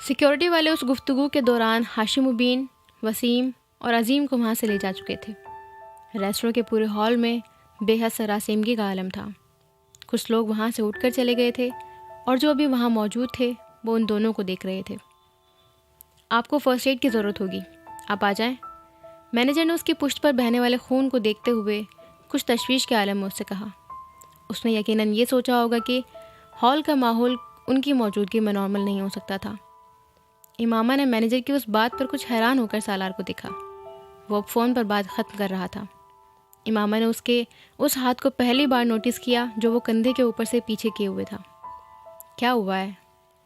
Security वाले उस गुफ्तगू के दौरान हाशिम मुबीन, वसीम और अजीम को वहाँ से ले जा चुके थे। रेस्टोरेंट के पूरे हॉल में बेहद सरासमगी का आलम था। कुछ लोग वहाँ से उठकर चले गए थे और जो अभी वहाँ मौजूद थे वो उन दोनों को देख रहे थे। आपको फ़र्स्ट एड की ज़रूरत होगी, आप आ जाएं। मैनेजर ने उसकी पुश्त पर बहने वाले खून को देखते हुए कुछ तशवीश के आलम में उससे कहा। उसने यकीनन ये सोचा होगा कि हॉल का माहौल उनकी मौजूदगी में नॉर्मल नहीं हो सकता था। इमामा ने मैनेजर की उस बात पर कुछ हैरान होकर सालार को देखा। वो अब फ़ोन पर बात ख़त्म कर रहा था। इमामा ने उसके उस हाथ को पहली बार नोटिस किया जो वो कंधे के ऊपर से पीछे किए हुए था। क्या हुआ है?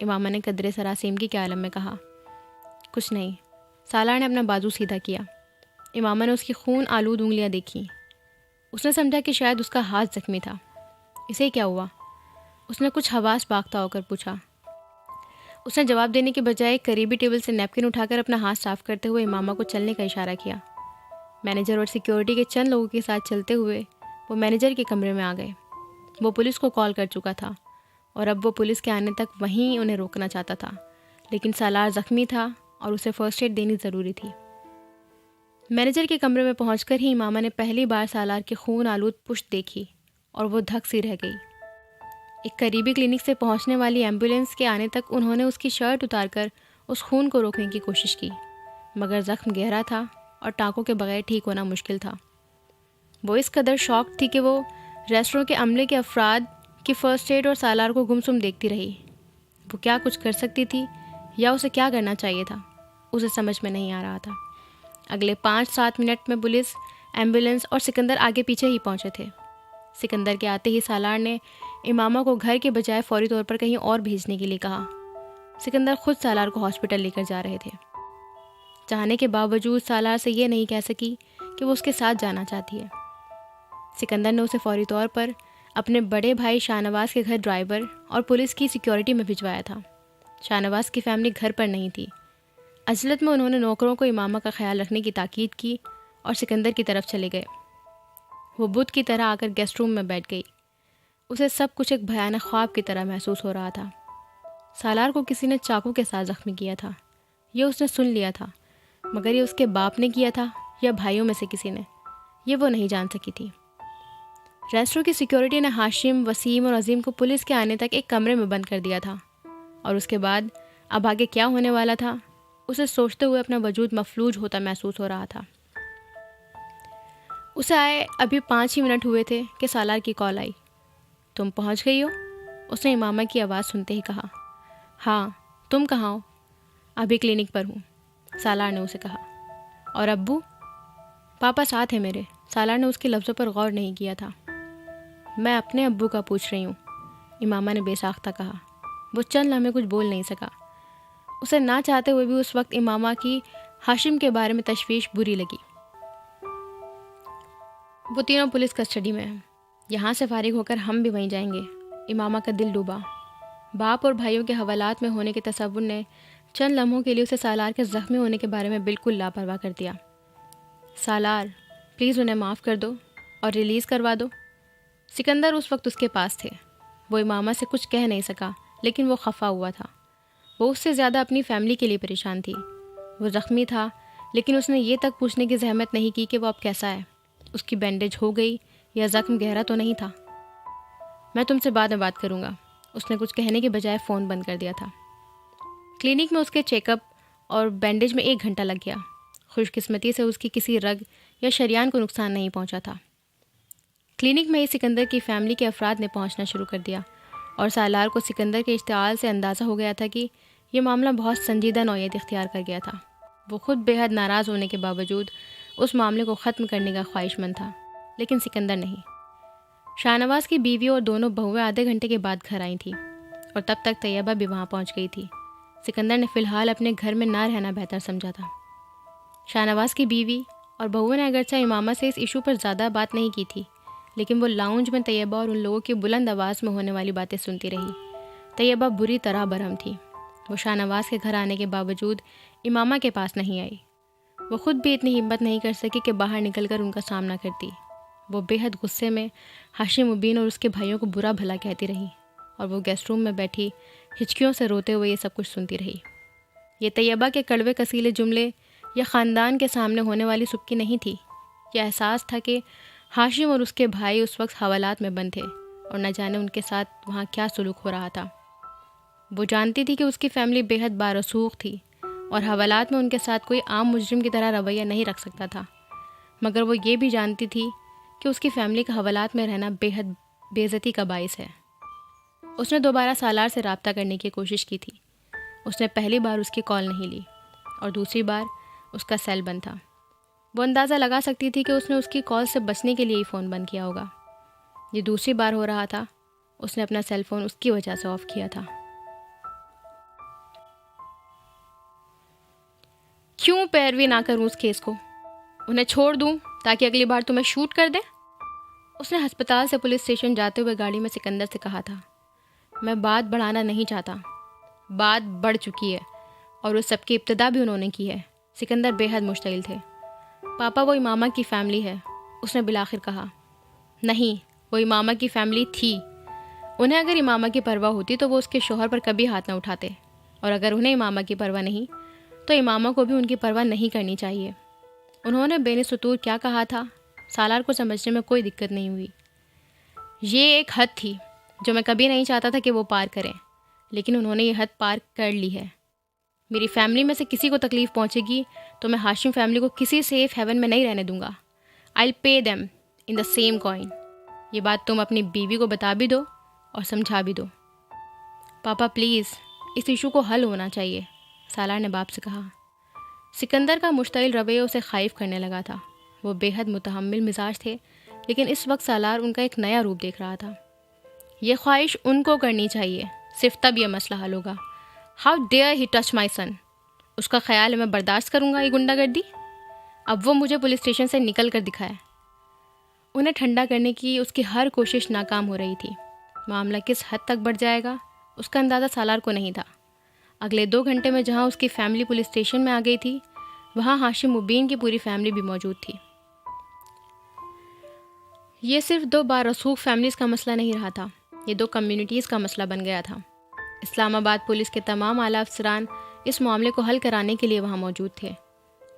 इमामा ने कदरे सरासमगी के आलम में कहा। कुछ नहीं। सालार ने अपना बाजू सीधा किया। इमामा ने उसकी खून आलूद उंगलियां देखी। उसने समझा कि शायद उसका हाथ जख्मी था। इसे क्या हुआ? उसने कुछ हवास बागता होकर पूछा। उसने जवाब देने के बजाय करीबी टेबल से नैपकिन उठाकर अपना हाथ साफ करते हुए इमामा को चलने का इशारा किया। मैनेजर और सिक्योरिटी के चंद लोगों के साथ चलते हुए वो मैनेजर के कमरे में आ गए। वो पुलिस को कॉल कर चुका था और अब वो पुलिस के आने तक वहीं उन्हें रोकना चाहता था, लेकिन सालार ज़ख्मी था और उसे फ़र्स्ट एड देनी ज़रूरी थी। मैनेजर के कमरे में पहुंचकर ही इमामा ने पहली बार सालार की खून आलूद पुश्त देखी और वो धक सी रह गई। एक करीबी क्लिनिक से पहुंचने वाली एम्बुलेंस के आने तक उन्होंने उसकी शर्ट उतारकर उस खून को रोकने की कोशिश की, मगर ज़ख्म गहरा था और टाँकों के बगैर ठीक होना मुश्किल था। वो इस कदर शॉक थी कि वो रेस्टोरेंट के अमले के अफराद की फ़र्स्ट एड और सालार को गुमसुम देखती रही। वो क्या कुछ कर सकती थी या उसे क्या करना चाहिए था, उसे समझ में नहीं आ रहा था। अगले 5-7 मिनट में पुलिस, एम्बुलेंस और सिकंदर आगे पीछे ही पहुंचे थे। सिकंदर के आते ही सालार ने इमामा को घर के बजाय फौरी तौर पर कहीं और भेजने के लिए कहा। सिकंदर खुद सालार को हॉस्पिटल लेकर जा रहे थे। चाहने के बावजूद सालार से ये नहीं कह सकी कि वो उसके साथ जाना चाहती है। सिकंदर ने उसे फौरी तौर पर अपने बड़े भाई शाहनवाज के घर ड्राइवर और पुलिस की सिक्योरिटी में भिजवाया था। शाहनवाज की फैमिली घर पर नहीं थी। अजलत में उन्होंने नौकरों को इमामा का ख्याल रखने की ताकीद की और सिकंदर की तरफ चले गए। वो बुत की तरह आकर गेस्ट रूम में बैठ गई। उसे सब कुछ एक भयानक ख्वाब की तरह महसूस हो रहा था। सालार को किसी ने चाकू के साथ ज़ख्मी किया था, ये उसने सुन लिया था, मगर ये उसके बाप ने किया था या भाइयों में से किसी ने, ये वो नहीं जान सकी थी। रेस्टोरेंट की सिक्योरिटी ने हाशिम, वसीम और अजीम को पुलिस के आने तक एक कमरे में बंद कर दिया था और उसके बाद अब आगे क्या होने वाला था उसे सोचते हुए अपना वजूद मफलूज होता महसूस हो रहा था। उसे आए अभी 5 ही मिनट हुए थे कि सालार की कॉल आई। तुम पहुंच गई हो? उसने इमामा की आवाज़ सुनते ही कहा। हाँ, तुम कहाँ हो? अभी क्लिनिक पर हूँ, सालार ने उसे कहा। और अब्बू? पापा साथ है मेरे। सालार ने उसके लफ्ज़ों पर गौर नहीं किया था। मैं अपने अब्बू का पूछ रही हूँ, इमामा ने बेसाख्ता कहा। वो चंद लम्हे कुछ बोल नहीं सका। उसे ना चाहते हुए भी उस वक्त इमामा की हाशिम के बारे में तशवीश बुरी लगी। वो तीनों पुलिस कस्टडी में हैं। यहाँ से फारिग होकर हम भी वहीं जाएंगे। इमामा का दिल डूबा। बाप और भाइयों के हवालात में होने के तसव्वुर ने चंद लम्हों के लिए उसे सालार के ज़ख्मी होने के बारे में बिल्कुल लापरवाह कर दिया। सालार, प्लीज़ उन्हें माफ़ कर दो और रिलीज़ करवा दो। सिकंदर उस वक्त उसके पास थे। वो इमामा से कुछ कह नहीं सका, लेकिन वो खफा हुआ था। वो उससे ज़्यादा अपनी फ़ैमिली के लिए परेशान थी। वो ज़ख्मी था, लेकिन उसने ये तक पूछने की जहमत नहीं की कि वो अब कैसा है, उसकी बैंडेज हो गई या ज़ख्म गहरा तो नहीं था। मैं तुमसे बाद में बात करूँगा। उसने कुछ कहने के बजाय फ़ोन बंद कर दिया था। क्लिनिक में उसके चेकअप और बैंडेज में 1 घंटा लग गया। खुशकिस्मती से उसकी किसी रग या शरियान को नुकसान नहीं पहुँचा था। क्लिनिक में ही सिकंदर की फ़ैमिली के अफराद ने पहुँचना शुरू कर दिया और सालार को सिकंदर के इश्तिआल से अंदाज़ा हो गया था कि ये मामला बहुत संजीदा नौयत इख्तियार कर गया था। वो खुद बेहद नाराज़ होने के बावजूद उस मामले को ख़त्म करने का ख्वाहिशमंद था, लेकिन सिकंदर नहीं। शाहनवाज की बीवी और दोनों बहुएं आधे घंटे के बाद घर आई थी और तब तक तैयबा भी वहाँ पहुँच गई थी। सिकंदर ने फ़िलहाल अपने घर में ना रहना बेहतर समझा था। शाहनवाज की बीवी और बहुओं ने अगरचे इमामा से इस इशू पर ज़्यादा बात नहीं की थी, लेकिन वो लाउंज में तैयबा और उन लोगों की बुलंद आवाज़ में होने वाली बातें सुनती रही। तैयबा बुरी तरह बरहम थी। वो शाहनवाज के घर आने के बावजूद इमामा के पास नहीं आई। वो खुद भी इतनी हिम्मत नहीं कर सकी कि बाहर निकलकर उनका सामना करती। वो बेहद गुस्से में हाशिम मुबीन और उसके भाइयों को बुरा भला कहती रही और वो गेस्ट रूम में बैठी हिचकियों से रोते हुए ये सब कुछ सुनती रही। ये तैयबा के कड़वे कसीले जुमले या ख़ानदान के सामने होने वाली सुबकी नहीं थी। यह एहसास था कि हाशिम और उसके भाई उस वक्त हवालात में बंद थे और न जाने उनके साथ वहाँ क्या सुलूक हो रहा था। वो जानती थी कि उसकी फ़ैमिली बेहद बारसूख थी और हवालात में उनके साथ कोई आम मुजरिम की तरह रवैया नहीं रख सकता था, मगर वो ये भी जानती थी कि उसकी फ़ैमिली का हवालात में रहना बेहद बेइज्जती का बाइस है। उसने दोबारा सालार से रब्ता करने की कोशिश की थी। उसने पहली बार उसकी कॉल नहीं ली और दूसरी बार उसका सेल बंद था। वो अंदाज़ा लगा सकती थी कि उसने उसकी कॉल से बचने के लिए ही फ़ोन बंद किया होगा। ये दूसरी बार हो रहा था। उसने अपना सेल फ़ोन उसकी वजह से ऑफ़ किया था। क्यों पैरवी ना करूं उस केस को? उन्हें छोड़ दूं ताकि अगली बार तुम्हें शूट कर दे? उसने अस्पताल से पुलिस स्टेशन जाते हुए गाड़ी में सिकंदर से कहा था। मैं बात बढ़ाना नहीं चाहता, बात बढ़ चुकी है और उस सब की इब्तिदा भी उन्होंने की है। सिकंदर बेहद मुश्तइल थे। पापा, वो इमामा की फ़ैमिली है, उसने बिलाखिर कहा। नहीं, वो इमामा की फ़ैमिली थी। उन्हें अगर इमामा की परवाह होती तो वो उसके शोहर पर कभी हाथ न उठाते, और अगर उन्हें इमामा की परवाह नहीं तो इमामा को भी उनकी परवाह नहीं करनी चाहिए। उन्होंने बेनिसुतूर क्या कहा था, सालार को समझने में कोई दिक्कत नहीं हुई। ये एक हद थी जो मैं कभी नहीं चाहता था कि वो पार करें, लेकिन उन्होंने ये हद पार कर ली है। मेरी फैमिली में से किसी को तकलीफ़ पहुंचेगी तो मैं हाशिम फैमिली को किसी सेफ हेवन में नहीं रहने दूंगा। I pay them in the same coin. ये बात तुम अपनी बीवी को बता भी दो और समझा भी दो। पापा प्लीज़, इस इशू को हल होना चाहिए, सालार ने बाप से कहा। सिकंदर का मुश्तइल रवैया उसे खाइफ करने लगा था। वो बेहद मुतहम्मिल मिजाज थे, लेकिन इस वक्त सालार उनका एक नया रूप देख रहा था। ये ख्वाहिश उनको करनी चाहिए, सिर्फ तब यह मसला हल होगा। How dare he touch my son. उसका ख्याल है मैं बर्दाश्त करूँगा ये गुंडागर्दी? अब वो मुझे पुलिस स्टेशन से निकल कर दिखाए। उन्हें ठंडा करने की उसकी हर कोशिश नाकाम हो रही थी। मामला किस हद तक बढ़ जाएगा उसका अंदाज़ा सालार को नहीं था। अगले 2 घंटे में जहाँ उसकी फ़ैमिली पुलिस स्टेशन में आ गई थी, वहाँ हाशिम मुबीन की पूरी फैमिली भी मौजूद थी। ये सिर्फ 2 बारसूख फैमिलीज़ का मसला नहीं रहा था, ये 2 कम्युनिटीज़ का मसला बन गया था। इस्लामाबाद पुलिस के तमाम आला अफसरान इस मामले को हल कराने के लिए वहाँ मौजूद थे।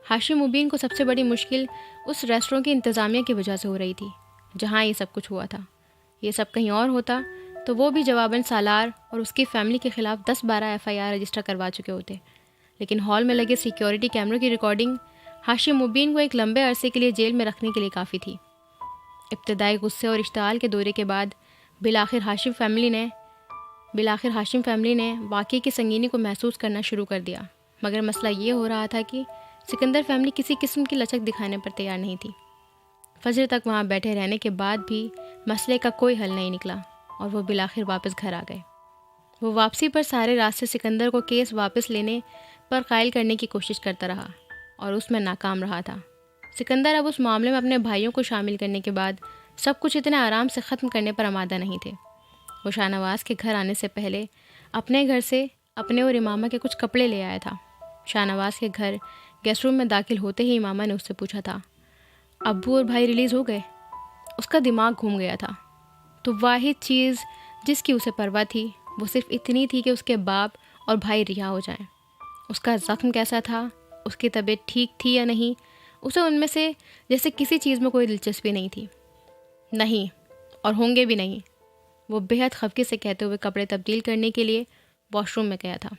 हाशिम मुबीन को सबसे बड़ी मुश्किल उस रेस्टोरेंट की इंतज़ामिया की वजह से हो रही थी जहाँ ये सब कुछ हुआ था। ये सब कहीं और होता तो वो भी जवाबन सालार और उसकी फ़ैमिली के ख़िलाफ़ 10-12 FIR रजिस्टर करवा चुके होते, लेकिन हॉल में लगे सिक्योरिटी कैमरों की रिकॉर्डिंग हाशिम मुबीन को एक लंबे अरसे के लिए जेल में रखने के लिए काफ़ी थी। इब्तदाई गुस्से और इश्ताल के दौरे के बाद बिलाखिर हाशिम फैमिली ने वाक़ई की संगीनी को महसूस करना शुरू कर दिया। मगर मसला ये हो रहा था कि सिकंदर फैमिली किसी किस्म की लचक दिखाने पर तैयार नहीं थी। फजर तक वहाँ बैठे रहने के बाद भी मसले का कोई हल नहीं निकला और वो बिलाखिर वापस घर आ गए। वो वापसी पर सारे रास्ते सिकंदर को केस वापस लेने पर कायल करने की कोशिश करता रहा और उसमें नाकाम रहा था। सिकंदर अब उस मामले में अपने भाइयों को शामिल करने के बाद सब कुछ इतने आराम से ख़त्म करने पर आमादा नहीं थे। वो शाहनवाज़ के घर आने से पहले अपने घर से अपने और इमामा के कुछ कपड़े ले आया था। शाहनवाज़ के घर गेस्ट रूम में दाखिल होते ही इमामा ने उससे पूछा था, अब्बू और भाई रिलीज़ हो गए? उसका दिमाग घूम गया था। तो वाहिद चीज़ जिसकी उसे परवाह थी वो सिर्फ इतनी थी कि उसके बाप और भाई रिहा हो जाएं। उसका ज़ख्म कैसा था, उसकी तबीयत ठीक थी या नहीं, उसे उनमें से जैसे किसी चीज़ में कोई दिलचस्पी नहीं थी। नहीं, और होंगे भी नहीं। वो बेहद खफगी से कहते हुए कपड़े तब्दील करने के लिए वॉशरूम में गया था।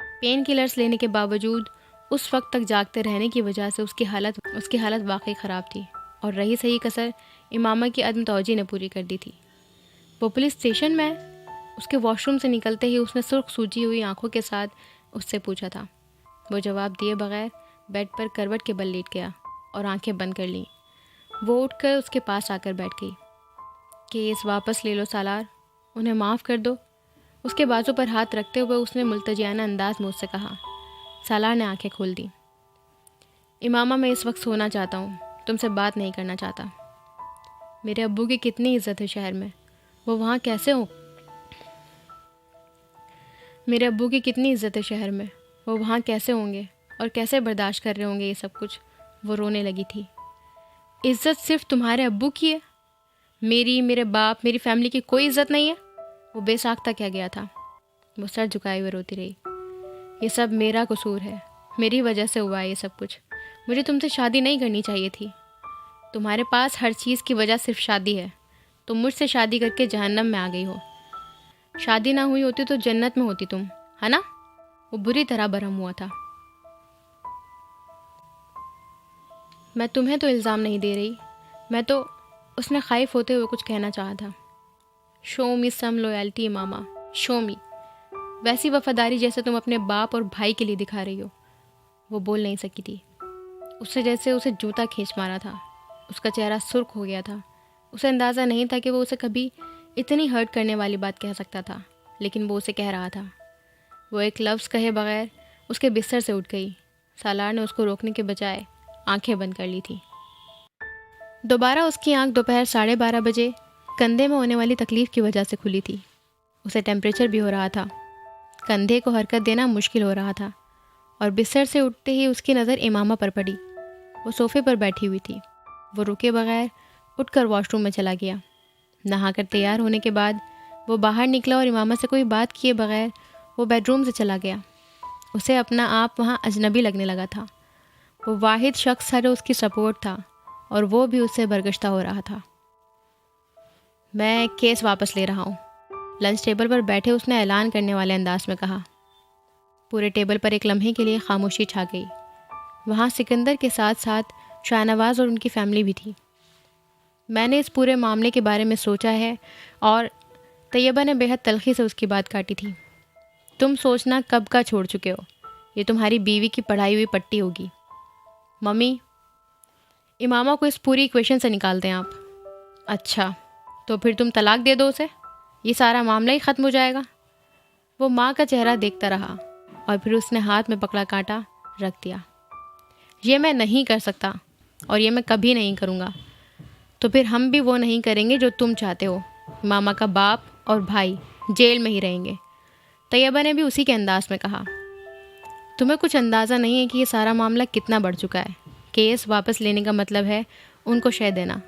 पेन किलर्स लेने के बावजूद उस वक्त तक जागते रहने की वजह से उसकी हालत वाकई ख़राब थी और रही सही कसर इमामा की अदम तवज्जो ने पूरी कर दी थी। वो पुलिस स्टेशन में उसके वॉशरूम से निकलते ही उसने सुर्ख सूजी हुई आंखों के साथ उससे पूछा था। वो जवाब दिए बगैर बेड पर करवट के बल लेट गया और आंखें बंद कर लीं। वो उठकर उसके पास आकर बैठ गई। केस वापस ले लो सालार, उन्हें माफ़ कर दो। उसके बाजू पर हाथ रखते हुए उसने मुल्तजियाना अंदाज में उससे कहा। सालार ने आंखें खोल दी। इमामा, मैं इस वक्त सोना चाहता हूँ, तुमसे बात नहीं करना चाहता। मेरे अब्बू की कितनी इज्जत है शहर में, वो वहाँ कैसे हो? मेरे अब्बू की कितनी इज्जत है शहर में, वो वहाँ कैसे होंगे और कैसे बर्दाश्त कर रहे होंगे ये सब कुछ? वो रोने लगी थी। इज्जत सिर्फ तुम्हारे अब्बू की है, मेरी, मेरे बाप, मेरी फैमिली की कोई इज्जत नहीं है? वो बेसाख्ता कह गया था। वो सर झुकाए हुए रोती रही। ये सब मेरा कसूर है, मेरी वजह से हुआ है ये सब कुछ। मुझे तुमसे शादी नहीं करनी चाहिए थी। तुम्हारे पास हर चीज़ की वजह सिर्फ शादी है। तुम मुझसे शादी करके जहन्नम में आ गई हो। शादी ना हुई होती तो जन्नत में होती तुम, है ना? वो बुरी तरह बरहम हुआ था। मैं तुम्हें तो इल्ज़ाम नहीं दे रही, मैं तो, उसने खाइफ होते हुए कुछ कहना चाहा था। शो मी सम लॉयल्टी मामा, शो मी। वैसी वफादारी जैसे तुम अपने बाप और भाई के लिए दिखा रही हो। वो बोल नहीं सकी थी। उससे जैसे उसे जूता खींच मारा था। उसका चेहरा सुर्ख हो गया था। उसे अंदाज़ा नहीं था कि वो उसे कभी इतनी हर्ट करने वाली बात कह सकता था, लेकिन वो उसे कह रहा था। वो एक लफ्ज़ कहे बगैर उसके बिस्तर से उठ गई। सालार ने उसको रोकने के बजाय आंखें बंद कर ली थी। दोबारा उसकी आंख दोपहर 12:30 कंधे में होने वाली तकलीफ़ की वजह से खुली थी। उसे टेम्परेचर भी हो रहा था। कंधे को हरकत देना मुश्किल हो रहा था और बिस्तर से उठते ही उसकी नज़र इमामा पर पड़ी। वो सोफ़े पर बैठी हुई थी। वो रुके बगैर उठकर वॉशरूम में चला गया। नहाकर तैयार होने के बाद वो बाहर निकला और इमामा से कोई बात किए बगैर वो बेडरूम से चला गया। उसे अपना आप वहाँ अजनबी लगने लगा था। वो वाहिद शख्स था जो उसकी सपोर्ट था और वो भी उससे बरगश्ता हो रहा था। मैं केस वापस ले रहा हूँ, लंच टेबल पर बैठे उसने ऐलान करने वाले अंदाज में कहा। पूरे टेबल पर एक लम्हे के लिए खामोशी छा गई। वहाँ सिकंदर के साथ साथ शाहनवाज और उनकी फैमिली भी थी। मैंने इस पूरे मामले के बारे में सोचा है और तैयबा ने बेहद तलखी से उसकी बात काटी थी। तुम सोचना कब का छोड़ चुके हो। ये तुम्हारी बीवी की पढ़ाई हुई पट्टी होगी। मम्मी, इमामा को इस पूरी इक्वेशन से निकाल दें आप। अच्छा, तो फिर तुम तलाक दे दो उसे, ये सारा मामला ही ख़त्म हो जाएगा। वो माँ का चेहरा देखता रहा और फिर उसने हाथ में पकड़ा कांटा रख दिया। ये मैं नहीं कर सकता और ये मैं कभी नहीं करूँगा। तो फिर हम भी वो नहीं करेंगे जो तुम चाहते हो। मामा का बाप और भाई जेल में ही रहेंगे। तैयबा ने भी उसी के अंदाज में कहा। तुम्हें कुछ अंदाज़ा नहीं है कि ये सारा मामला कितना बढ़ चुका है। केस वापस लेने का मतलब है उनको शय देना।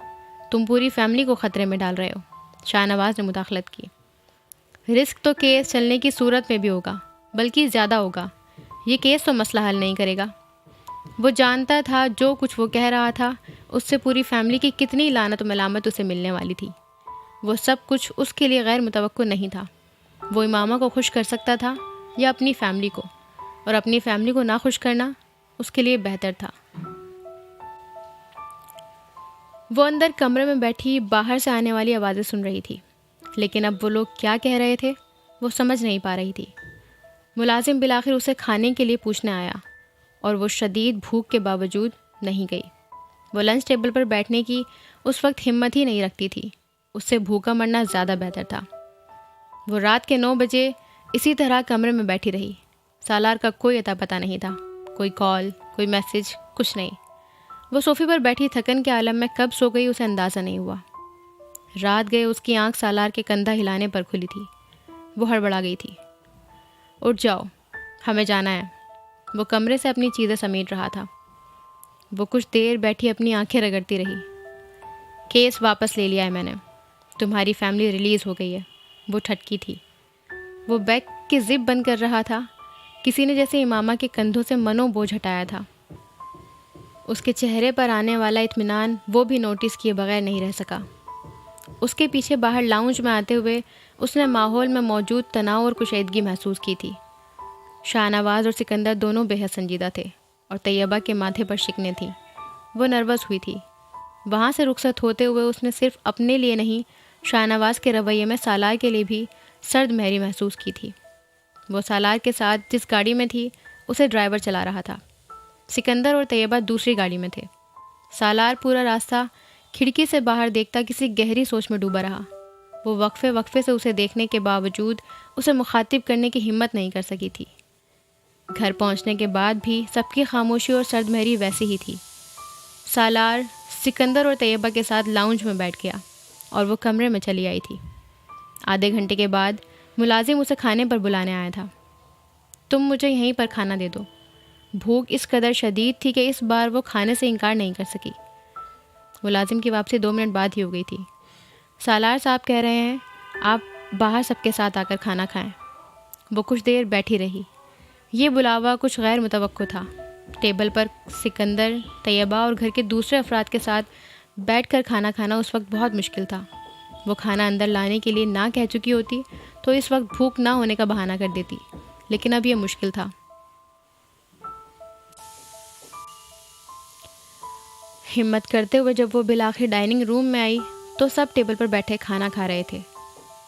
तुम पूरी फैमिली को ख़तरे में डाल रहे हो। शाहनवाज ने मुदाखलत की। रिस्क तो केस चलने की सूरत में भी होगा, बल्कि ज़्यादा होगा। ये केस तो मसला हल नहीं करेगा। वो जानता था जो कुछ वो कह रहा था उससे पूरी फैमिली की कितनी लानत और मलामत उसे मिलने वाली थी। वो सब कुछ उसके लिए गैर मुतवक्को नहीं था। वो इमामा को खुश कर सकता था या अपनी फैमिली को, और अपनी फैमिली को ना खुश करना उसके लिए बेहतर था। वो अंदर कमरे में बैठी बाहर से आने वाली आवाज़ें सुन रही थी, लेकिन अब वो लोग क्या कह रहे थे वो समझ नहीं पा रही थी। मुलाजिम बिलाखिर उसे खाने के लिए पूछने आया और वो शदीद भूख के बावजूद नहीं गई। वो लंच टेबल पर बैठने की उस वक्त हिम्मत ही नहीं रखती थी। उससे भूखा मरना ज़्यादा बेहतर था। वो रात के 9 बजे इसी तरह कमरे में बैठी रही। सालार का कोई अता पता नहीं था, कोई कॉल, कोई मैसेज, कुछ नहीं। वो सोफ़े पर बैठी थकन के आलम में कब सो गई उसे अंदाज़ा नहीं हुआ। रात गए उसकी आंख सालार के कंधा हिलाने पर खुली थी। वो हड़बड़ा गई थी। उठ जाओ, हमें जाना है। वो कमरे से अपनी चीज़ें समेट रहा था। वो कुछ देर बैठी अपनी आंखें रगड़ती रही। केस वापस ले लिया है मैंने। तुम्हारी फैमिली रिलीज़ हो गई है। वो ठटकी थी। वो बैग की जिप बंद कर रहा था। किसी ने जैसे इमामा के कंधों से मनो बोझ हटाया था। उसके चेहरे पर आने वाला इत्मीनान वो भी नोटिस किए बगैर नहीं रह सका। उसके पीछे बाहर लाउंज में आते हुए उसने माहौल में मौजूद तनाव और कुशीदगी महसूस की थी। शाहनवाज और सिकंदर दोनों बेहद संजीदा थे और तैयबा के माथे पर शिकने थी। वो नर्वस हुई थी। वहाँ से रुखसत होते हुए उसने सिर्फ अपने लिए नहीं, शाहनवाज के रवैये में सालार के लिए भी सर्द महरी महसूस की थी। वो सालार के साथ जिस गाड़ी में थी उसे ड्राइवर चला रहा था। सिकंदर और तैयबा दूसरी गाड़ी में थे। सालार पूरा रास्ता खिड़की से बाहर देखता किसी गहरी सोच में डूबा रहा। वो वक्फे वक्फे से उसे देखने के बावजूद उसे मुखातिब करने की हिम्मत नहीं कर सकी थी। घर पहुंचने के बाद भी सबकी खामोशी और सर्दमहरी वैसी ही थी। सालार सिकंदर और तैयबा के साथ लाउंज में बैठ गया और वो कमरे में चली आई थी। आधे घंटे के बाद मुलाजिम उसे खाने पर बुलाने आया था। तुम मुझे यहीं पर खाना दे दो। भूख इस कदर शदीद थी कि इस बार वो खाने से इनकार नहीं कर सकी। मुलाजिम की वापसी 2 मिनट बाद ही हो गई थी। सालार साहब कह रहे हैं आप बाहर सबके साथ आकर खाना खाएं। वो कुछ देर बैठी रही। ये बुलावा कुछ गैर मुतवक्को था। टेबल पर सिकंदर, तैयबा और घर के दूसरे अफराद के साथ बैठकर खाना खाना उस वक्त बहुत मुश्किल था। वो खाना अंदर लाने के लिए ना कह चुकी होती तो इस वक्त भूख ना होने का बहाना कर देती, लेकिन अब यह मुश्किल था। हिम्मत करते हुए जब वो बिलाखिर डाइनिंग रूम में आई तो सब टेबल पर बैठे खाना खा रहे थे।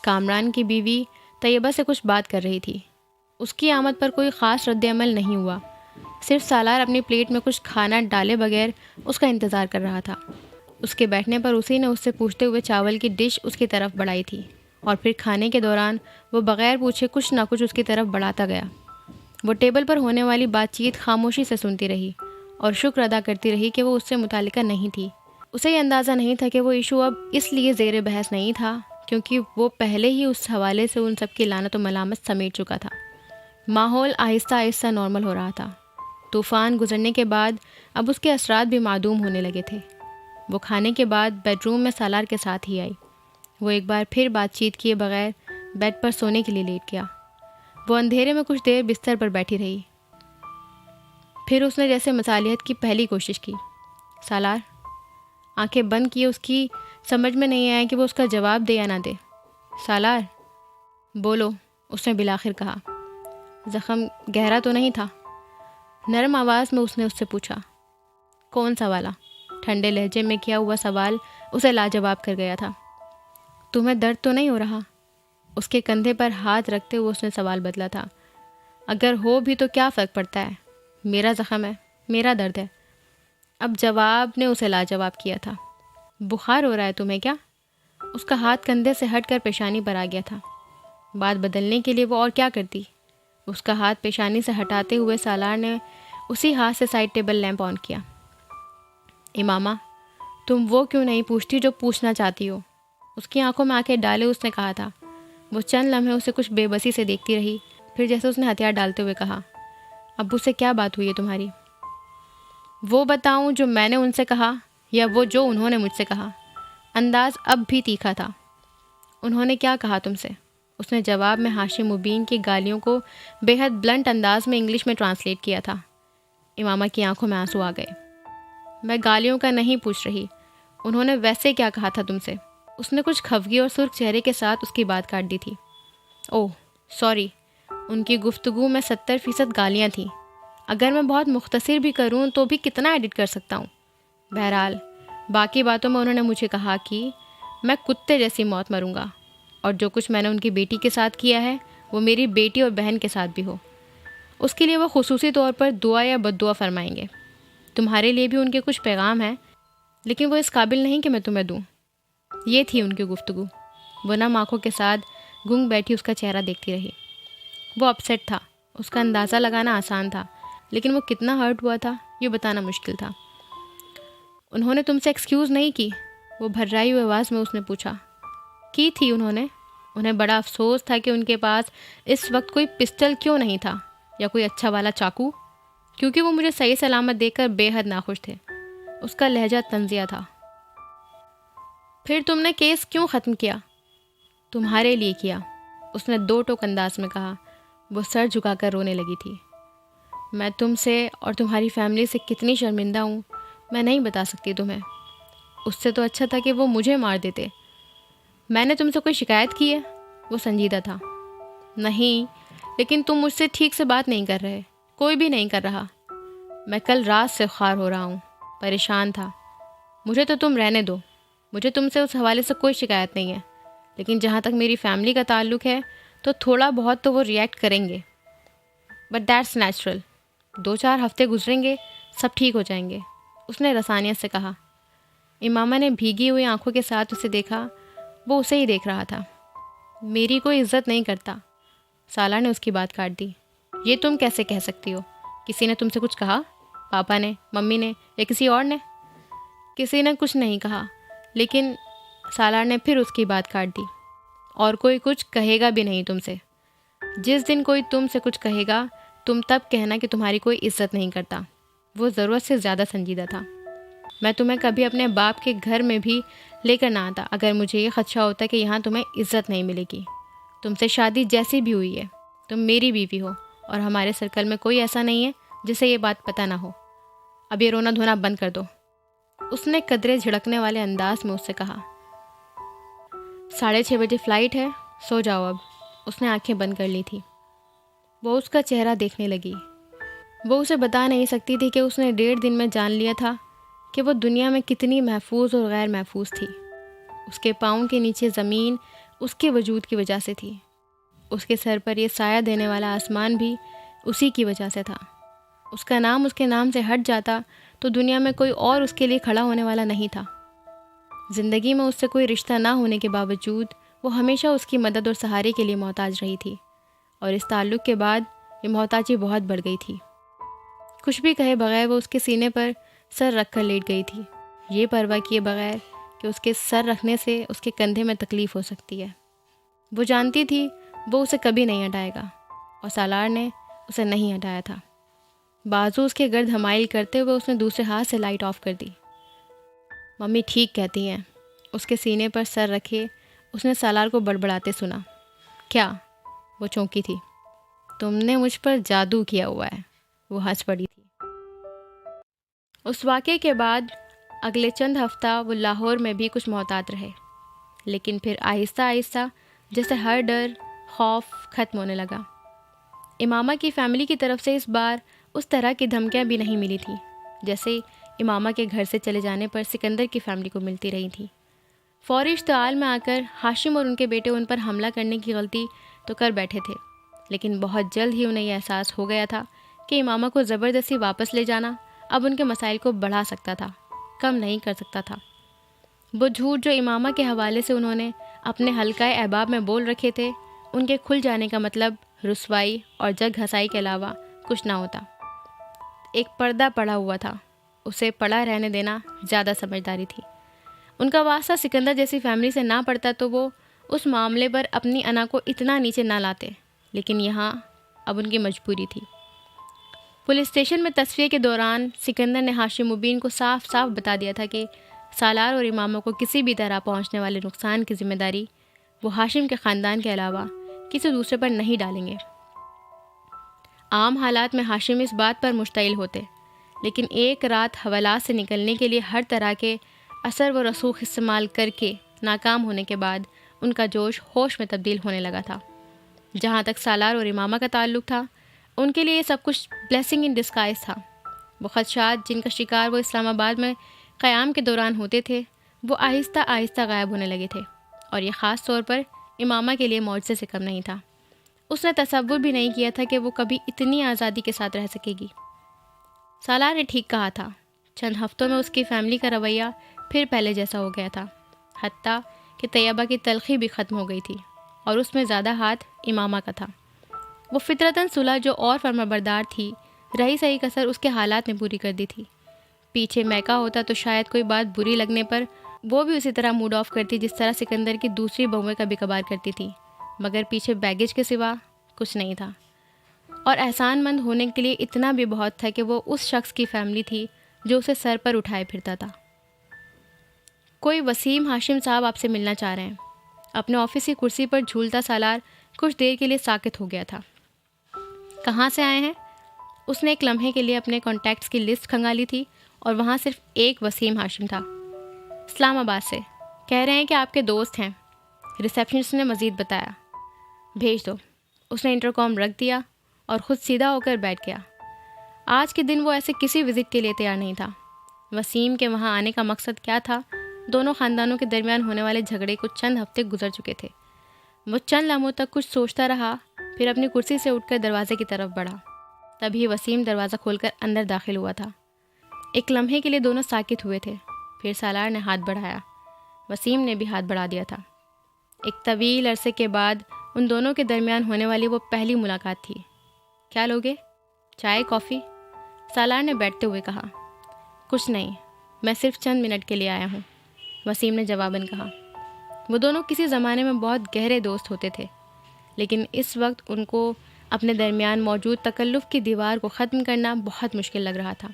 कामरान की बीवी तैयबा से कुछ बात कर रही थी। उसकी आमद पर कोई ख़ास रद्द-ए-अमल नहीं हुआ। सिर्फ सालार अपनी प्लेट में कुछ खाना डाले बगैर उसका इंतज़ार कर रहा था। उसके बैठने पर उसी ने उससे पूछते हुए चावल की डिश उसकी तरफ बढ़ाई थी और फिर खाने के दौरान वो बग़ैर पूछे कुछ ना कुछ उसकी तरफ बढ़ाता गया। वो टेबल पर होने वाली बातचीत खामोशी से सुनती रही और शुक्र अदा करती रही कि वो उससे मुतालिका नहीं थी। उसे ये अंदाज़ा नहीं था कि वो इशू अब इसलिए ज़ेर बहस नहीं था क्योंकि वो पहले ही उस हवाले से उन सब की लानत व मलामत समेट चुका था। माहौल आहिस्ता आहिस्ता नॉर्मल हो रहा था। तूफ़ान गुजरने के बाद अब उसके असरात भी मादूम होने लगे थे। वो खाने के बाद बेडरूम में सालार के साथ ही आई। वो एक बार फिर बातचीत किए बगैर बेड पर सोने के लिए लेट गया। वो अंधेरे में कुछ देर बिस्तर पर बैठी रही। फिर उसने जैसे मसालियत की पहली कोशिश की। सालार, आंखें बंद किए उसकी समझ में नहीं आया कि वो उसका जवाब दे या ना दे। सालार, बोलो, उसने बिलाखिर कहा। ज़ख़म गहरा तो नहीं था? नरम आवाज़ में उसने उससे पूछा। कौन सा वाला? ठंडे लहजे में किया हुआ सवाल उसे लाजवाब कर गया था। तुम्हें दर्द तो नहीं हो रहा? उसके कंधे पर हाथ रखते हुए उसने सवाल बदला था। अगर हो भी तो क्या फ़र्क पड़ता है? मेरा ज़ख़म है, मेरा दर्द है। अब जवाब ने उसे लाजवाब किया था। बुखार हो रहा है तुम्हें क्या? उसका हाथ कंधे से हटकर पेशानी पर आ गया था। बात बदलने के लिए वो और क्या करती? उसका हाथ पेशानी से हटाते हुए सालार ने उसी हाथ से साइड टेबल लैंप ऑन किया। इमामा, तुम वो क्यों नहीं पूछती जो पूछना चाहती हो? उसकी आंखों में आंखें डाले उसने कहा था। वो चंद लम्हे उसे कुछ बेबसी से देखती रही, फिर जैसे उसने हथियार डालते हुए कहा, अब्बू से क्या बात हुई है तुम्हारी? वो बताऊं जो मैंने उनसे कहा या वो जो उन्होंने मुझसे कहा? अंदाज अब भी तीखा था। उन्होंने क्या कहा तुमसे? उसने जवाब में हाशिम मुबीन की गालियों को बेहद ब्लंट अंदाज में इंग्लिश में ट्रांसलेट किया था। इमामा की आंखों में आंसू आ गए। मैं गालियों का नहीं पूछ रही, उन्होंने वैसे क्या कहा था तुमसे? उसने कुछ खफगी और सुर्ख चेहरे के साथ उसकी बात काट दी थी। ओह सॉरी, उनकी गुफ्तगू में 70% गालियाँ थीं। अगर मैं बहुत मुख्तसर भी करूँ तो भी कितना एडिट कर सकता हूँ। बहरहाल बाकी बातों में उन्होंने मुझे कहा कि मैं कुत्ते जैसी मौत मरूंगा और जो कुछ मैंने उनकी बेटी के साथ किया है वो मेरी बेटी और बहन के साथ भी हो। उसके लिए वो खुसूसी तौर पर दुआ या बद्दुआ फरमाएंगे। तुम्हारे लिए भी उनके कुछ पैगाम हैं, लेकिन वो इस काबिल नहीं कि मैं तुम्हें दूँ। ये थी उनकी गुफ्तगू। वो नम आँखों के साथ गूंग बैठी उसका चेहरा देखती रही। वो अपसेट था। उसका अंदाज़ा लगाना आसान था, लेकिन वो कितना हर्ट हुआ था ये बताना मुश्किल था। उन्होंने तुमसे एक्सक्यूज़ नहीं की? वो भर्राई हुई आवाज़ में उसने पूछा। की थी उन्होंने। उन्हें बड़ा अफसोस था कि उनके पास इस वक्त कोई पिस्टल क्यों नहीं था या कोई अच्छा वाला चाकू, क्योंकि वो मुझे सही सलामत देखकर बेहद नाखुश थे। उसका लहजा तंजिया था। फिर तुमने केस क्यों ख़त्म किया? तुम्हारे लिए किया, उसने दो टोक अंदाज में कहा। वो सर झुकाकर रोने लगी थी। मैं तुमसे और तुम्हारी फैमिली से कितनी शर्मिंदा हूँ मैं नहीं बता सकती तुम्हें। उससे तो अच्छा था कि वो मुझे मार देते। मैंने तुमसे कोई शिकायत की है? वो संजीदा था। नहीं, लेकिन तुम मुझसे ठीक से बात नहीं कर रहे। कोई भी नहीं कर रहा। मैं कल रात से ख्वार हो रहा हूँ, परेशान था। मुझे तो तुम रहने दो। मुझे तुमसे उस हवाले से कोई शिकायत नहीं है, लेकिन जहाँ तक मेरी फैमिली का ताल्लुक़ है तो थोड़ा बहुत तो वो रिएक्ट करेंगे, बट दैट्स नेचुरल। 2-4 हफ्ते गुजरेंगे, सब ठीक हो जाएंगे, उसने रसानियत से कहा। इमामा ने भीगी हुई आंखों के साथ उसे देखा। वो उसे ही देख रहा था। मेरी कोई इज्जत नहीं करता। साला ने उसकी बात काट दी। ये तुम कैसे कह सकती हो? किसी ने तुमसे कुछ कहा? पापा ने, मम्मी ने या किसी और ने? किसी ने कुछ नहीं कहा, लेकिन सालार ने फिर उसकी बात काट दी। और कोई कुछ कहेगा भी नहीं तुमसे। जिस दिन कोई तुमसे कुछ कहेगा तुम तब कहना कि तुम्हारी कोई इज्जत नहीं करता। वो ज़रूरत से ज़्यादा संजीदा था। मैं तुम्हें कभी अपने बाप के घर में भी लेकर ना आता अगर मुझे ये खदशा होता कि यहाँ तुम्हें इज्जत नहीं मिलेगी। तुमसे शादी जैसी भी हुई है, तुम मेरी बीवी हो और हमारे सर्कल में कोई ऐसा नहीं है जिसे ये बात पता ना हो। अब ये रोना धोना बंद कर दो, उसने कदरे झिड़कने वाले अंदाज में उससे कहा। 6:30 बजे फ़्लाइट है, सो जाओ अब। उसने आंखें बंद कर ली थी। वो उसका चेहरा देखने लगी। वो उसे बता नहीं सकती थी कि उसने 1.5 दिन में जान लिया था कि वो दुनिया में कितनी महफूज और गैर महफूज थी। उसके पाँव के नीचे ज़मीन उसके वजूद की वजह से थी। उसके सर पर ये साया देने वाला आसमान भी उसी की वजह से था। उसका नाम उसके नाम से हट जाता तो दुनिया में कोई और उसके लिए खड़ा होने वाला नहीं था। ज़िंदगी में उससे कोई रिश्ता ना होने के बावजूद वो हमेशा उसकी मदद और सहारे के लिए मोहताज रही थी, और इस ताल्लुक़ के बाद ये मोहताजी बहुत बढ़ गई थी। कुछ भी कहे बगैर वो उसके सीने पर सर रख कर लेट गई थी, ये परवाह किए बगैर कि उसके सर रखने से उसके कंधे में तकलीफ़ हो सकती है। वो जानती थी वो उसे कभी नहीं हटाएगा, और सालार ने उसे नहीं हटाया था। बाजू उसके गर्द हमाइल करते हुए उसने दूसरे हाथ से लाइट ऑफ कर दी। मम्मी ठीक कहती हैं, उसके सीने पर सर रखे उसने सालार को बड़बड़ाते सुना। क्या? वो चौंकी थी। तुमने मुझ पर जादू किया हुआ है, वो हंस पड़ी थी। उस वाक़े के बाद अगले चंद हफ्ता वो लाहौर में भी कुछ मोहतात रहे, लेकिन फिर आहिस्ता आहिस्ता जैसे हर डर खौफ ख़त्म होने लगा। इमामा की फ़ैमिली की तरफ से इस बार उस तरह की धमकियाँ भी नहीं मिली थी जैसे इमामा के घर से चले जाने पर सिकंदर की फ़ैमिली को मिलती रही थी। फ़ौरी इश्तिआल में आकर हाशिम और उनके बेटे उन पर हमला करने की गलती तो कर बैठे थे, लेकिन बहुत जल्द ही उन्हें यह एहसास हो गया था कि इमामा को ज़बरदस्ती वापस ले जाना अब उनके मसाइल को बढ़ा सकता था, कम नहीं कर सकता था। वो झूठ जो इमामा के हवाले से उन्होंने अपने हल्काए अहबाब में बोल रखे थे, उनके खुल जाने का मतलब रुसवाई और जग हंसाई के अलावा कुछ ना होता। एक पर्दा पड़ा हुआ था, उसे पड़ा रहने देना ज़्यादा समझदारी थी। उनका वास्ता सिकंदर जैसी फैमिली से ना पड़ता तो वो उस मामले पर अपनी अना को इतना नीचे ना लाते, लेकिन यहाँ अब उनकी मजबूरी थी। पुलिस स्टेशन में तस्फिये के दौरान सिकंदर ने हाशिम मुबीन को साफ साफ बता दिया था कि सालार और इमामों को किसी भी तरह पहुँचने वाले नुकसान की जिम्मेदारी वो हाशिम के ख़ानदान के अलावा किसी दूसरे पर नहीं डालेंगे। आम हालात में हाशिम इस बात पर मुश्तइल होते, लेकिन एक रात हवालात से निकलने के लिए हर तरह के असर व रसूख इस्तेमाल करके नाकाम होने के बाद उनका जोश होश में तब्दील होने लगा था। जहाँ तक सालार और इमामा का ताल्लुक़ था, उनके लिए ये सब कुछ ब्लेसिंग इन डिस्गाइज था। वो ख़दशात जिनका शिकार वो इस्लामाबाद में क़याम के दौरान होते थे, वो आहिस्ता आहिस्ता गायब होने लगे थे, और ये ख़ास तौर पर इमामा के लिए मौजज़े से कम नहीं था। उसने तसव्वुर भी नहीं किया था कि वो कभी इतनी आज़ादी के साथ रह सकेगी। सालार ने ठीक कहा था। चंद हफ्तों में उसकी फ़ैमिली का रवैया फिर पहले जैसा हो गया था, हत्ता कि तैयबा की तलख़ी भी ख़त्म हो गई थी, और उसमें ज़्यादा हाथ इमामा का था। वो फितरतन सुलह जो और फरमाबरदार थी, रही सही कसर उसके हालात ने पूरी कर दी थी। पीछे मैका होता तो शायद कोई बात बुरी लगने पर वो भी उसी तरह मूड ऑफ करती जिस तरह सिकंदर की दूसरी बहुएं कभी कभार करती थी, मगर पीछे बैगेज के सिवा कुछ नहीं था। और एहसानमंद होने के लिए इतना भी बहुत था कि वो उस शख्स की फ़ैमिली थी जो उसे सर पर उठाए फिरता था। कोई वसीम हाशिम साहब आपसे मिलना चाह रहे हैं। अपने ऑफिस की कुर्सी पर झूलता सालार कुछ देर के लिए साकित हो गया था। कहाँ से आए हैं? उसने एक लम्हे के लिए अपने कॉन्टैक्ट्स की लिस्ट खंगाली थी, और वहाँ सिर्फ एक वसीम हाशिम था। इस्लामाबाद से। कह रहे हैं कि आपके दोस्त हैं, रिसेप्शनिस्ट ने मज़ीद बताया। भेज दो। उसने इंटरकॉम रख दिया और ख़ुद सीधा होकर बैठ गया। आज के दिन वो ऐसे किसी विज़िट के लिए तैयार नहीं था। वसीम के वहाँ आने का मकसद क्या था? दोनों ख़ानदानों के दरमियान होने वाले झगड़े को चंद हफ्ते गुजर चुके थे। वो चंद लम्हों तक कुछ सोचता रहा, फिर अपनी कुर्सी से उठकर दरवाजे की तरफ बढ़ा। तभी वसीम दरवाज़ा खोलकर अंदर दाखिल हुआ था। एक लम्हे के लिए दोनों साकित हुए थे। फिर सालार ने हाथ बढ़ाया, वसीम ने भी हाथ बढ़ा दिया था। एक तवील अरसे के बाद उन दोनों के दरमियान होने वाली वो पहली मुलाकात थी। क्या लोगे? चाय, कॉफ़ी? सालार ने बैठते हुए कहा। कुछ नहीं, मैं सिर्फ चंद मिनट के लिए आया हूँ, वसीम ने जवाबन कहा। वो दोनों किसी ज़माने में बहुत गहरे दोस्त होते थे, लेकिन इस वक्त उनको अपने दरमियान मौजूद तकल्लुफ़ की दीवार को ख़त्म करना बहुत मुश्किल लग रहा था।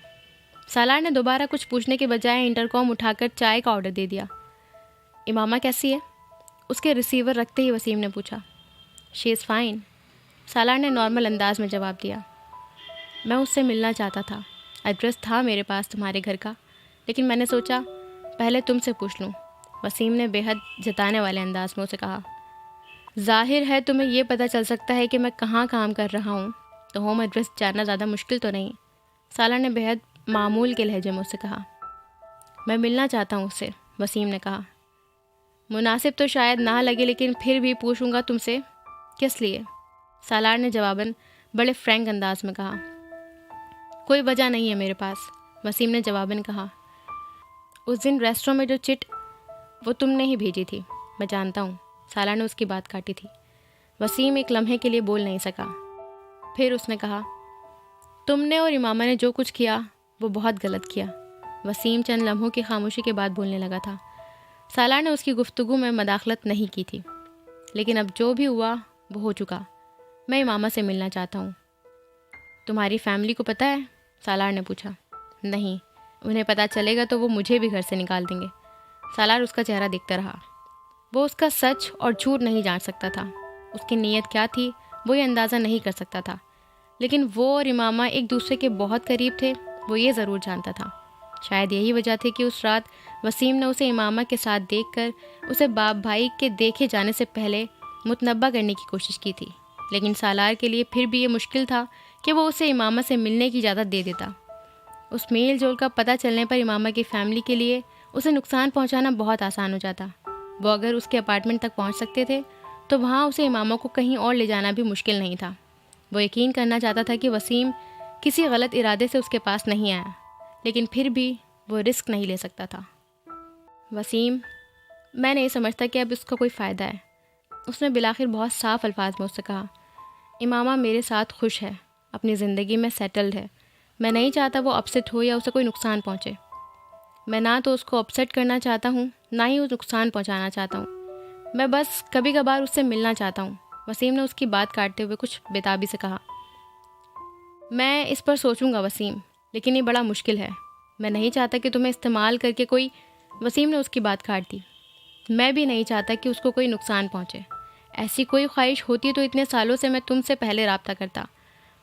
सालार ने दोबारा कुछ पूछने के बजाय इंटरकॉम उठाकर चाय का ऑर्डर दे दिया। इमामा कैसी है? उसके रिसीवर रखते ही वसीम ने पूछा। She is fine. सालार ने नॉर्मल अंदाज में जवाब दिया। मैं उससे मिलना चाहता था। एड्रेस था मेरे पास तुम्हारे घर का, लेकिन मैंने सोचा पहले तुमसे पूछ लूँ। वसीम ने बेहद जताने वाले अंदाज में उसे कहा। जाहिर है तुम्हें ये पता चल सकता है कि मैं कहाँ काम कर रहा हूँ, तो होम एड्रेस जानना ज़्यादा मुश्किल तो नहीं। सालार ने बेहद मामूल के लहजे में उससे कहा। मैं मिलना चाहता हूँ उससे, वसीम ने कहा। मुनासिब तो शायद ना लगे, लेकिन फिर भी पूछूंगा तुमसे, किस लिए? सालार ने जवाबन बड़े फ्रैंक अंदाज में कहा। कोई वजह नहीं है मेरे पास, वसीम ने जवाबन कहा। उस दिन रेस्टोरेंट में जो चिट वो तुमने ही भेजी थी, मैं जानता हूँ। सालार ने उसकी बात काटी थी। वसीम एक लम्हे के लिए बोल नहीं सका। फिर उसने कहा, तुमने और इमामा ने जो कुछ किया वो बहुत गलत किया। वसीम चंद लम्हों की खामोशी के बाद बोलने लगा था। सालार ने उसकी गुफ्तगू में मदाखलत नहीं की थी। लेकिन अब जो भी हुआ वो हो चुका। मैं इमामा से मिलना चाहता हूँ। तुम्हारी फैमिली को पता है? सालार ने पूछा। नहीं, उन्हें पता चलेगा तो वो मुझे भी घर से निकाल देंगे। सालार उसका चेहरा देखता रहा। वो उसका सच और झूठ नहीं जान सकता था। उसकी नीयत क्या थी वो ये अंदाज़ा नहीं कर सकता था। लेकिन वो और इमामा एक दूसरे के बहुत करीब थे, वो ये ज़रूर जानता था। शायद यही वजह थी कि उस रात वसीम ने उसे इमामा के साथ देखकर उसे बाप भाई के देखे जाने से पहले मुतनब्बा करने की कोशिश की थी। लेकिन सालार के लिए फिर भी ये मुश्किल था कि वो उसे इमामा से मिलने की इजाज़त दे देता। उस मेल जोल का पता चलने पर इमामा की फ़ैमिली के लिए उसे नुकसान पहुंचाना बहुत आसान हो जाता। वो अगर उसके अपार्टमेंट तक पहुंच सकते थे तो वहां उसे इमामा को कहीं और ले जाना भी मुश्किल नहीं था। वो यकीन करना चाहता था कि वसीम किसी गलत इरादे से उसके पास नहीं आया, लेकिन फिर भी वो रिस्क नहीं ले सकता था। वसीम, मैं नहीं समझता कि अब इसका कोई फ़ायदा है, उसने बिलाखिर बहुत साफ अल्फाज में उससे कहा। इमामा मेरे साथ खुश है, अपनी ज़िंदगी में सेटल्ड है। मैं नहीं चाहता वो अपसेट हो या उसे कोई नुकसान पहुँचे। मैं ना तो उसको अपसेट करना चाहता हूँ, ना ही उस नुकसान पहुँचाना चाहता हूँ। मैं बस कभी कभार उससे मिलना चाहता हूँ। वसीम ने उसकी बात काटते हुए कुछ बेताबी से कहा। मैं इस पर सोचूंगा वसीम, लेकिन ये बड़ा मुश्किल है। मैं नहीं चाहता कि तुम्हें इस्तेमाल करके कोई। वसीम ने उसकी बात काट दी। मैं भी नहीं चाहता कि उसको कोई नुकसान पहुँचे। ऐसी कोई ख्वाहिश होती तो इतने सालों से मैं तुमसे पहले रब्ता करता।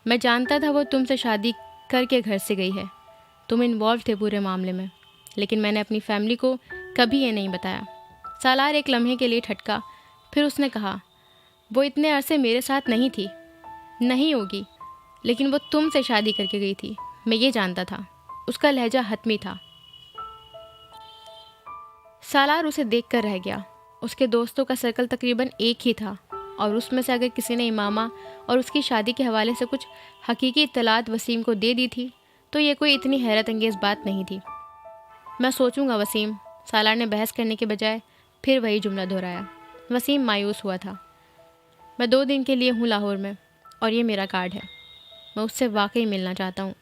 मैं जानता था वो तुमसे शादी करके घर से गई है। तुम इन्वॉल्व थे पूरे मामले में, लेकिन मैंने अपनी फैमिली को कभी ये नहीं बताया। सालार एक लम्हे के लिए ठटका, फिर उसने कहा, वो इतने अरसे मेरे साथ नहीं थी। नहीं होगी, लेकिन वो तुमसे शादी करके गई थी, मैं ये जानता था। उसका लहजा हतमी था। सालार उसे देख कर रह गया। उसके दोस्तों का सर्कल तकरीबन एक ही था, और उसमें से अगर किसी ने इमामा और उसकी शादी के हवाले से कुछ हकीकी इत्तलात वसीम को दे दी थी तो ये कोई इतनी हैरत अंगेज़ बात नहीं थी। मैं सोचूंगा वसीम, सालार ने बहस करने के बजाय फिर वही जुमला दोहराया। वसीम मायूस हुआ था। मैं 2 दिन के लिए हूँ लाहौर में, और ये मेरा कार्ड है। मैं उससे वाकई मिलना चाहता हूँ।